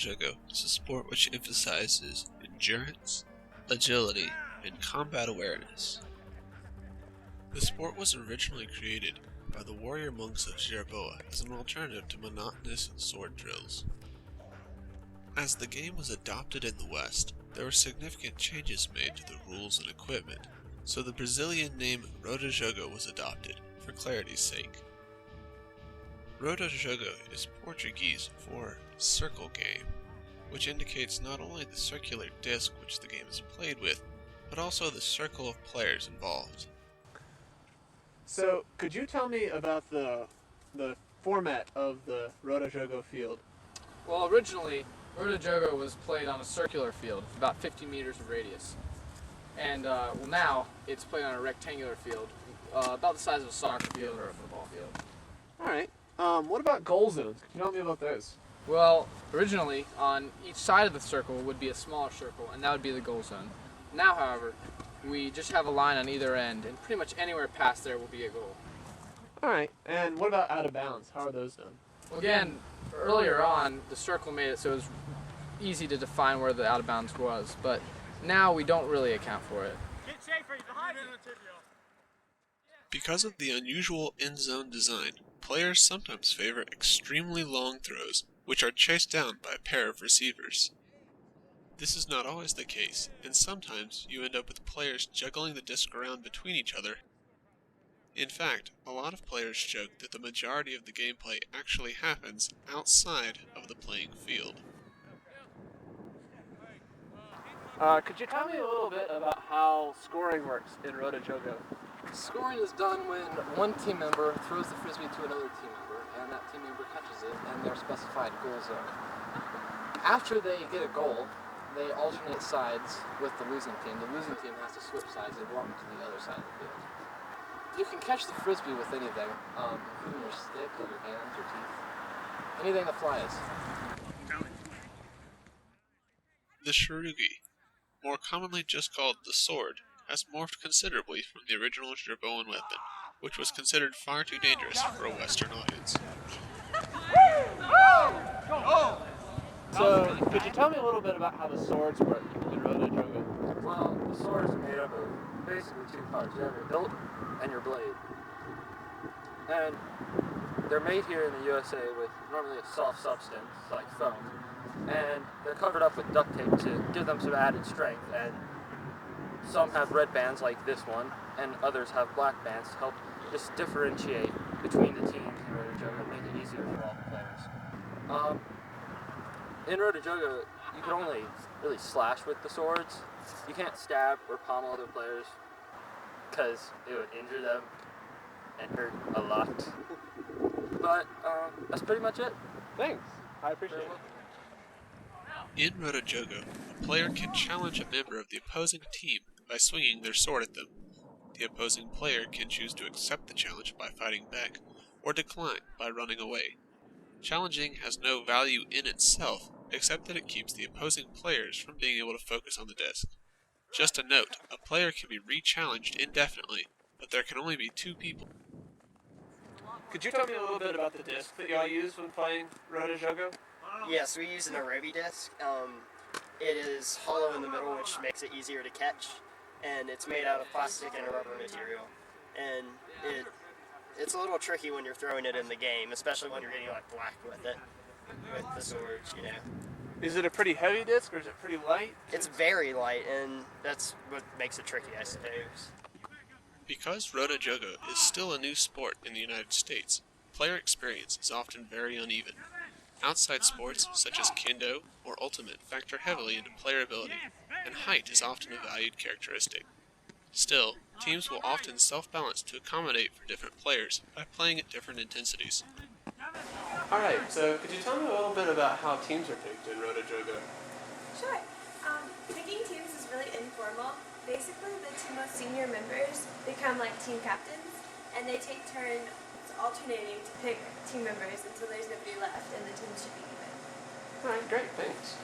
Jogo is a sport which emphasizes endurance, agility, and combat awareness. The sport was originally created by the warrior monks of Jerboa as an alternative to monotonous sword drills. As the game was adopted in the West, there were significant changes made to the rules and equipment, so the Brazilian name Roda Jogo was adopted, for clarity's sake. Roda Jogo is Portuguese for circle game, which indicates not only the circular disc which the game is played with, but also the circle of players involved. So, could you tell me about the format of the Roda Jogo field? Well, originally, Roda Jogo was played on a circular field, about 50 meters of radius. And now it's played on a rectangular field, about the size of a soccer field or a football field. Alright. What about goal zones? Could you tell me about those? Well, originally, on each side of the circle would be a smaller circle, and that would be the goal zone. Now, however, we just have a line on either end, and pretty much anywhere past there will be a goal. Alright. And what about out of bounds? How are those done? Well, again, earlier on, the circle made it so it was easy to define where the out of bounds was, but now we don't really account for it. Because of the unusual end-zone design, players sometimes favor extremely long throws, which are chased down by a pair of receivers. This is not always the case, and sometimes you end up with players juggling the disc around between each other. In fact, a lot of players joke that the majority of the gameplay actually happens outside of the playing field. Could you tell me a little bit about how scoring works in Roda Jogo? Scoring is done when one team member throws the frisbee to another team member, and that team member catches it in their specified goal zone. After they get a goal, they alternate sides with the losing team. The losing team has to switch sides and walk to the other side of the field. You can catch the frisbee with anything, including your stick, or your hands, or teeth. Anything that flies. The Sharugi, more commonly just called the sword, has morphed considerably from the original Jerboan weapon, which was considered far too dangerous for a Western audience. So, could you tell me a little bit about how the swords work in Roda Jogo? Well, the sword is made up of basically two parts. You have your hilt and your blade. And they're made here in the USA with normally a soft substance, like foam. And they're covered up with duct tape to give them some added strength. And some have red bands like this one, and others have black bands to help just differentiate between the teams in Roda Jogo and make it easier for all the players. In Roda Jogo, you can only really slash with the swords. You can't stab or pommel other players because it would injure them and hurt a lot. But that's pretty much it. Thanks. I appreciate it. In Roda Jogo, a player can challenge a member of the opposing team by swinging their sword at them. The opposing player can choose to accept the challenge by fighting back, or decline by running away. Challenging has no value in itself, except that it keeps the opposing players from being able to focus on the disc. Just a note, a player can be re-challenged indefinitely, but there can only be two people. Could you tell me a little bit about the disc that y'all use when playing Roda Jogo? Yes, we use an aerobi disc. It is hollow in the middle, which makes it easier to catch, and it's made out of plastic and a rubber material. And it's a little tricky when you're throwing it in the game, especially when you're getting like black with it, with the swords, you know. Is it a pretty heavy disc or is it pretty light? It's very light, and that's what makes it tricky, I suppose. Because Roda Jogo is still a new sport in the United States, player experience is often very uneven. Outside sports, such as Kendo or Ultimate, factor heavily into player ability, and height is often a valued characteristic. Still, teams will often self-balance to accommodate for different players by playing at different intensities. Alright, so could you tell me a little bit about how teams are picked in Roda Jogo? Sure. Picking teams is really informal. Basically, the two most senior members become like team captains, and they take turns alternating to pick team members until there's nobody left and the team should be even. Alright, great, thanks.